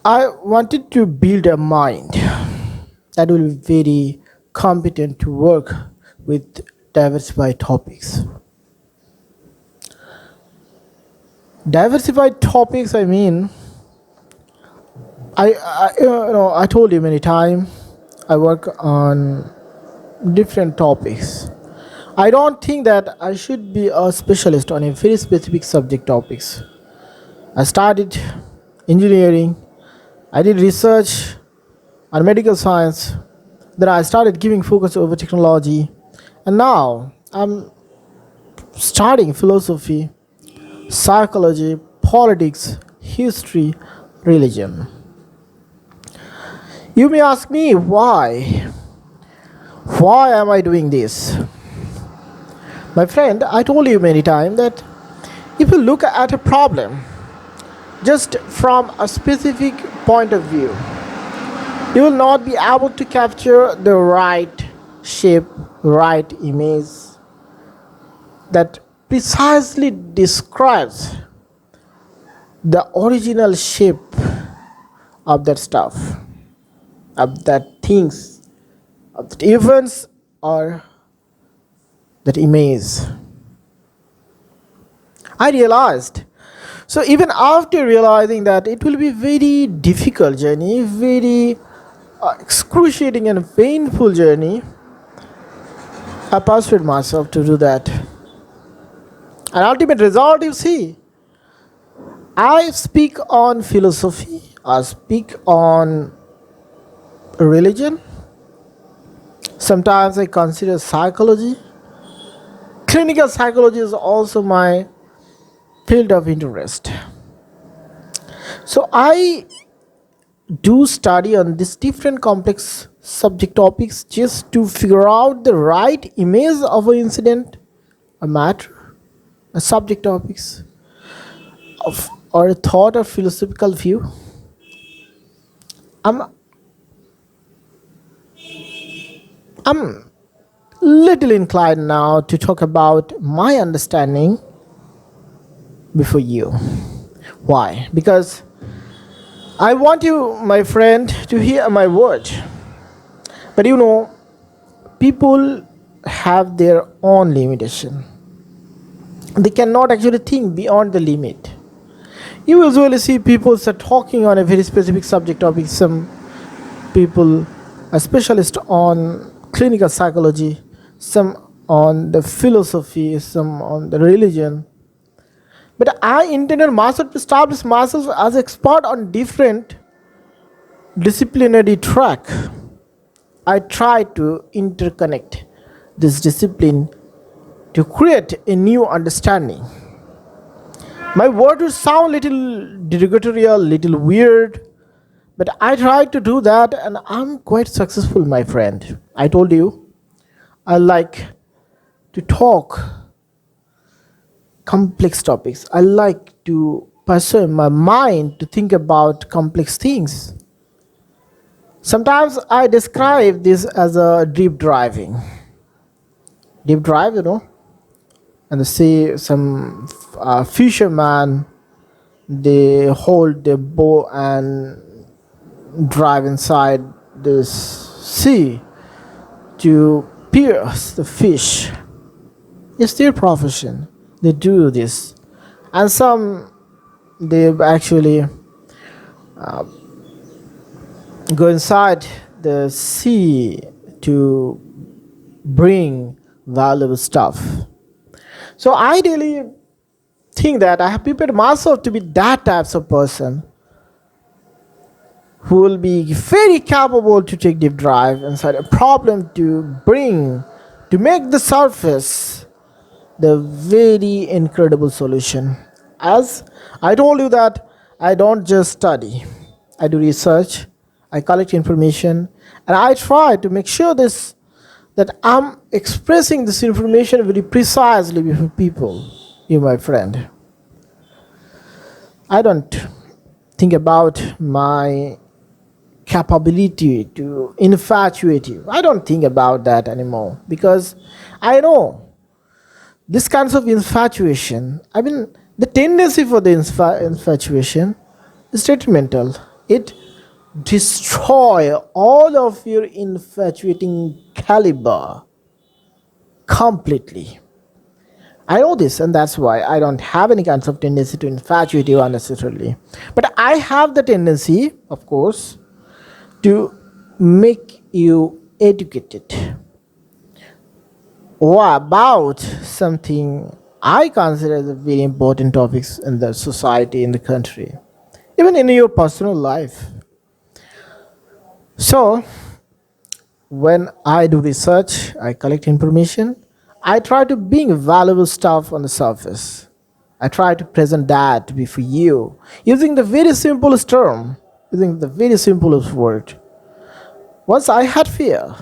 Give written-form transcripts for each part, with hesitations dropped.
I wanted to build a mind that will be very competent to work with diversified topics. Diversified topics, I mean, I told you many times, I work on different topics. I don't think that I should be a specialist on a very specific subject topics. I started engineering, I did research on medical science, then I started giving focus over technology, and now I'm studying philosophy, psychology, politics, history, religion. You may ask me why? Why am I doing this? My friend, I told you many times that if you look at a problem just from a specific point of view, you will not be able to capture the right shape, right image that precisely describes the original shape of that stuff, of that things, of that events or that image. I realized. So even after realizing that it will be very difficult journey, very excruciating and painful journey, I persuaded myself to do that. An ultimate result, you see, I speak on philosophy, I speak on religion. Sometimes I consider psychology. Clinical psychology is also my field of interest. So I do study on these different complex subject topics just to figure out the right image of an incident, a matter, a subject topics, of, or a thought or philosophical view. I'm I'm little inclined now to talk about my understanding before you. Why? Because I want you, my friend, to hear my word. But you know, people have their own limitation. They cannot actually think beyond the limit. You usually see people start talking on a very specific subject topic. Some people are specialists on clinical psychology, some on the philosophy, some on the religion. But I intended myself to establish myself as expert on different disciplinary track. I try to interconnect this discipline to create a new understanding. My word would sound little derivatorial, little weird, but I try to do that and I'm quite successful, my friend. I told you, I like to talk complex topics. I like to pursue my mind to think about complex things. Sometimes I describe this as a deep driving. Deep drive, you know, and say some fisherman, they hold their bow and drive inside this sea to pierce the fish. It's their profession. They do this, and some they actually go inside the sea to bring valuable stuff. So I really think that I have prepared myself to be that types of person who will be very capable to take deep dive inside a problem to bring to make the surface the very incredible solution. As I told you that I don't just study, I do research, I collect information, and I try to make sure this that I'm expressing this information very precisely before people. You, my friend. I don't think about my capability to infatuate you. I don't think about that anymore because I know this kinds of infatuation, I mean, the tendency for the infatuation is detrimental. It destroy all of your infatuating caliber completely. I know this, and that's why I don't have any kinds of tendency to infatuate you unnecessarily. But I have the tendency, of course, to make you educated or about something I consider as a very important topics in the society, in the country, even in your personal life. So, when I do research, I collect information, I try to bring valuable stuff on the surface. I try to present that before you using the very simplest term, using the very simplest word. Once I had fear,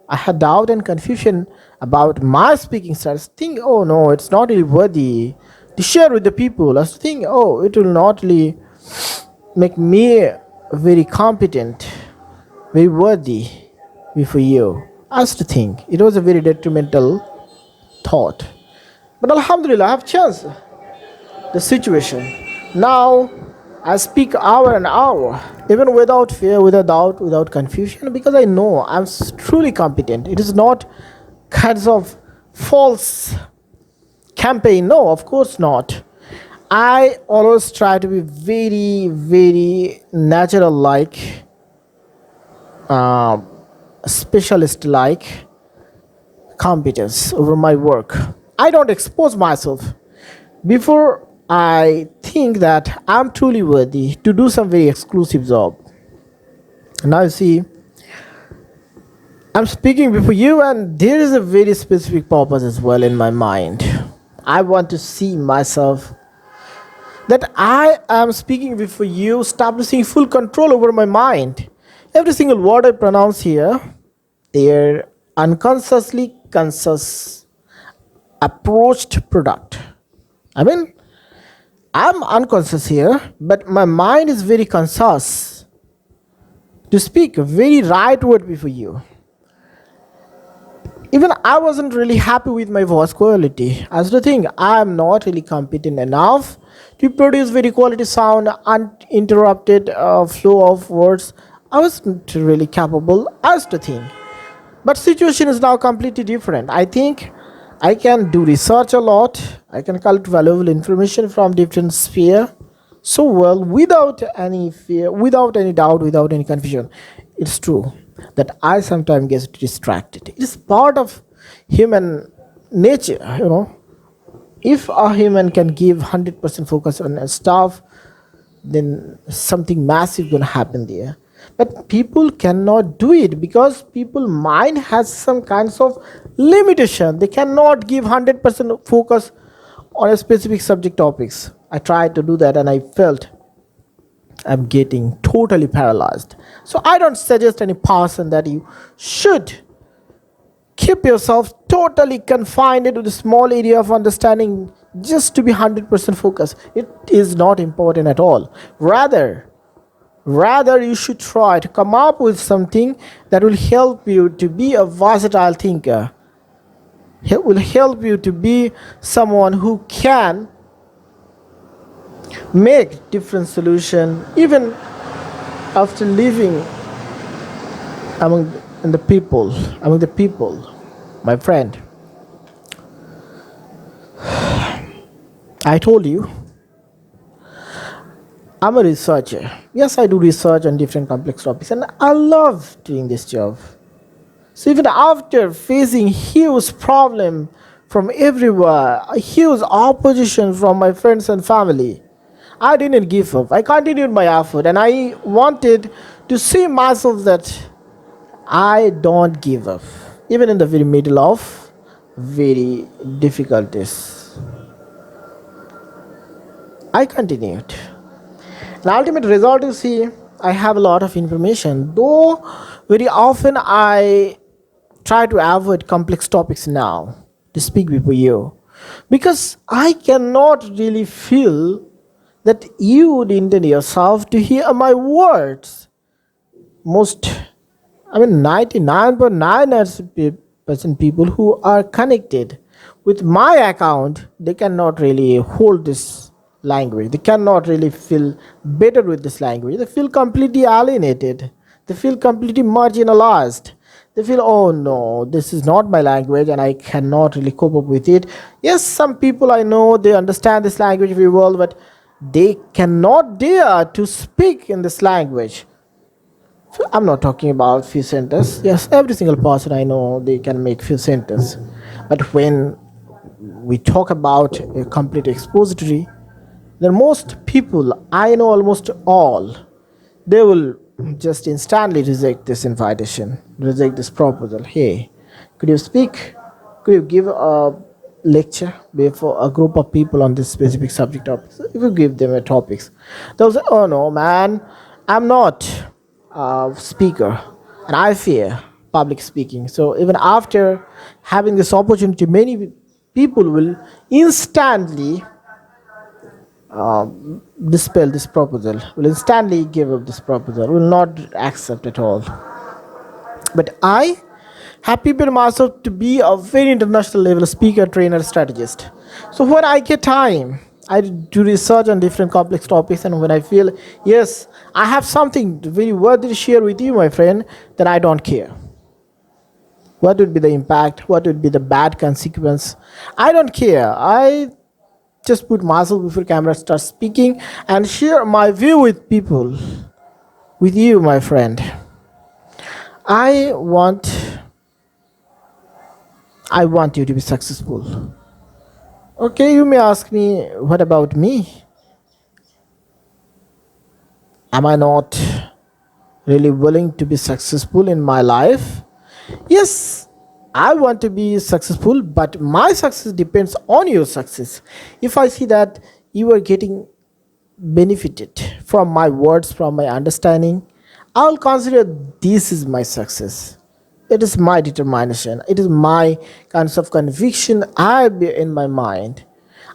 I had doubt and confusion about my speaking styles. Think, oh no, it's not really worthy to share with the people. I was think, oh, it will not really make me very competent, very worthy before you. I used to think it was a very detrimental thought. But Alhamdulillah, I have changed the situation. Now I speak hour and hour, even without fear, without doubt, without confusion, because I know truly competent. It is not kinds of false campaign. No, of course not. I always try to be very, very natural like, specialist like competence over my work. I don't expose myself before I think that I'm truly worthy to do some very exclusive job. Now you see, I'm speaking before you, and there is a very specific purpose as well in my mind. I want to see myself that I am speaking before you, establishing full control over my mind. Every single word I pronounce here, they're unconsciously conscious approached product. I mean, I'm unconscious here, but my mind is very conscious to speak a very right word before you. Even I wasn't really happy with my voice quality. As the thing, I'm not really competent enough to produce very quality sound, uninterrupted flow of words. I wasn't really capable as the thing. But situation is now completely different. I think I can do research a lot. I can collect valuable information from different sphere so well without any fear, without any doubt, without any confusion. It's true that I sometimes get distracted. It is part of human nature. If a human can give 100% focus on a stuff, then something massive gonna happen there. But people cannot do it because people mind has some kinds of limitation. They cannot give 100% focus on a specific subject topics. I tried to do that and I felt I'm getting totally paralyzed. So I don't suggest any person that you should keep yourself totally confined into the small area of understanding just to be 100% focused. It is not important at all. Rather, you should try to come up with something that will help you to be a versatile thinker. It will help you to be someone who can make different solution even after living among the people. My friend, I told you I'm a researcher. Yes, I do research on different complex topics, and I love doing this job. So even after facing huge problem from everywhere, a huge opposition from my friends and family, I didn't give up. I continued my effort, and I wanted to see myself that I don't give up, even in the very middle of very difficulties. I continued. The ultimate result is see, I have a lot of information, though very often I try to avoid complex topics now to speak before you because I cannot really feel that you would intend yourself to hear my words. Most, I mean, 99.9% people who are connected with my account, they cannot really hold this language. They cannot really feel better with this language. They feel completely alienated. They feel completely marginalized. They feel, oh no, this is not my language and I cannot really cope up with it. Yes, some people I know, they understand this language very well, but they cannot dare to speak in this language. I'm not talking about few sentences. Yes, every single person I know, they can make few sentences. But when we talk about a complete expository, then most people, I know almost all, they will just instantly reject this invitation, reject this proposal. Hey, could you speak? Could you give a lecture before a group of people on this specific subject topic? If you give them a topics, they'll say, "Oh no, man, I'm not a speaker, and I fear public speaking." So even after having this opportunity, many people will instantly dispel this proposal, will instantly give up this proposal, will not accept at all. But I have prepared myself to be a very international level speaker, trainer, strategist. So when I get time, I do research on different complex topics, and when I feel, yes, I have something very worthy to share with you, my friend, then I don't care. What would be the impact? What would be the bad consequence? I don't care. I just put myself before camera, start speaking, and share my view with people, with you, my friend. I want, I want you to be successful. Okay, you may ask me, what about me? Am I not really willing to be successful in my life? Yes, I want to be successful, but my success depends on your success. If I see that you are getting benefited from my words, from my understanding, I'll consider this is my success. It is my determination. It is my kinds of conviction I be in my mind.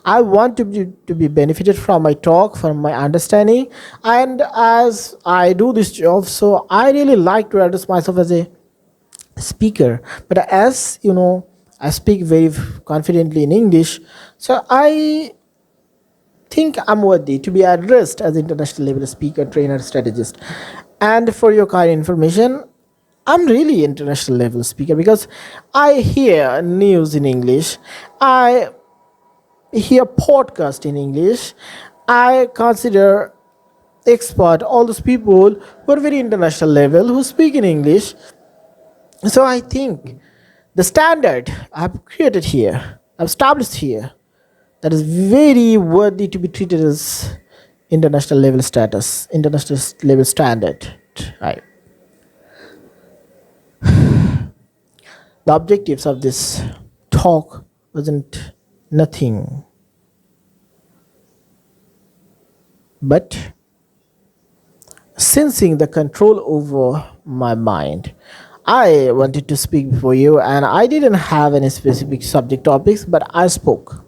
I want to be benefited from my talk, from my understanding, and as I do this job, so I really like to address myself as a speaker. But as you know, I speak very confidently in English, so I think I'm worthy to be addressed as international level speaker, trainer, strategist. And for your kind information, I'm really international level speaker because I hear news in English, I hear podcast in English, I consider expert all those people who are very international level who speak in English. So I think the standard I've created here, I've established here, that is very worthy to be treated as international level status, international level standard. Right. The objectives of this talk wasn't nothing but sensing the control over my mind. I wanted to speak before you, and I didn't have any specific subject topics, but I spoke.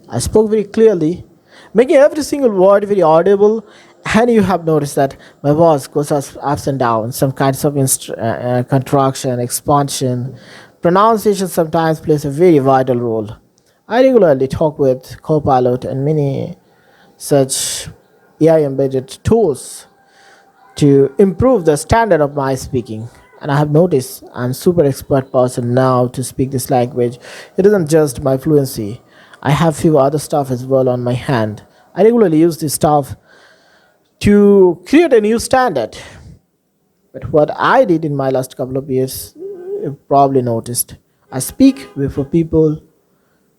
I spoke very clearly, making every single word very audible, and you have noticed that my voice goes ups and downs, some kinds of contraction, expansion. Pronunciation sometimes plays a very vital role. I regularly talk with Copilot and many such AI embedded tools to improve the standard of my speaking. And I have noticed I'm super expert person now to speak this language. It isn't just my fluency. I have few other stuff as well on my hand. I regularly use this stuff to create a new standard. But what I did in my last couple of years, you probably noticed. I speak before people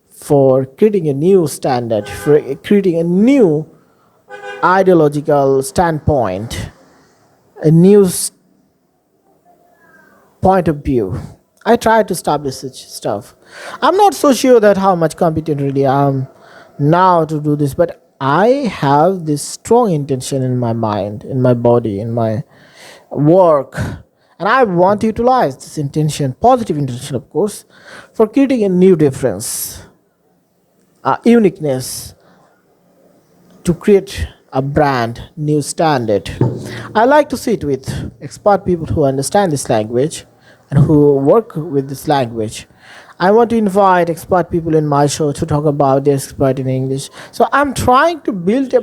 for creating a new standard, for creating a new ideological standpoint, a new point of view. I try to establish such stuff. I'm not so sure that how much competent really I am now to do this, but I have this strong intention in my mind, in my body, in my work, and I want to utilize this intention, positive intention, of course, for creating a new difference, a uniqueness, to create a brand new standard. I like to sit with expert people who understand this language, and who work with this language. I want to invite expert people in my show to talk about their expert in English. So I'm trying to build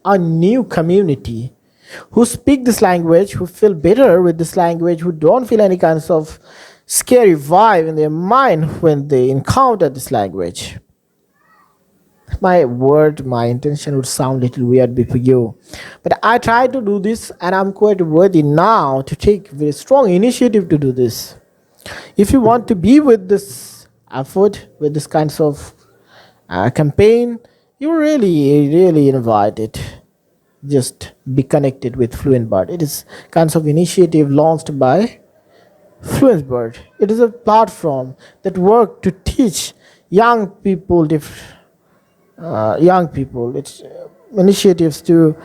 a new community who speak this language, who feel better with this language, who don't feel any kinds of scary vibe in their mind when they encounter this language. My intention would sound a little weird before you, but I try to do this, and I'm quite worthy now to take very strong initiative to do this. If you want to be with this effort, with this kinds of campaign, you're really invited. Just be connected with Fluent Bird. It is kinds of initiative launched by Fluent Bird. It is a platform that work to teach young people young people. It's initiatives to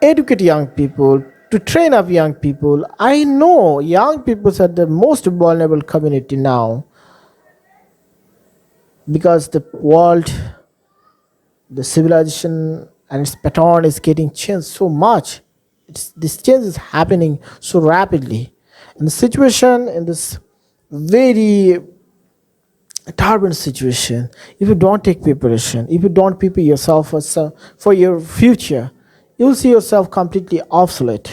educate young people, to train up young people. I know young people are the most vulnerable community now because the world, the civilization, and its pattern is getting changed so much. This change is happening so rapidly. And the situation in this very turbulent situation, if you don't take preparation, if you don't prepare yourself for your future, you'll see yourself completely obsolete,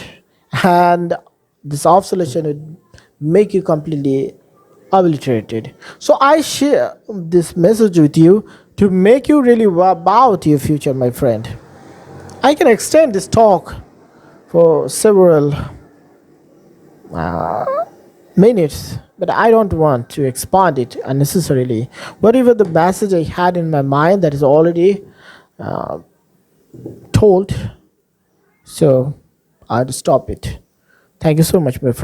and this obsolescence would make you completely obliterated. So I share this message with you to make you really about your future, my friend. I can extend this talk for several minutes, but I don't want to expand it unnecessarily. Whatever the message I had in my mind, that is already told, so I'll stop it. Thank you so much, my friend.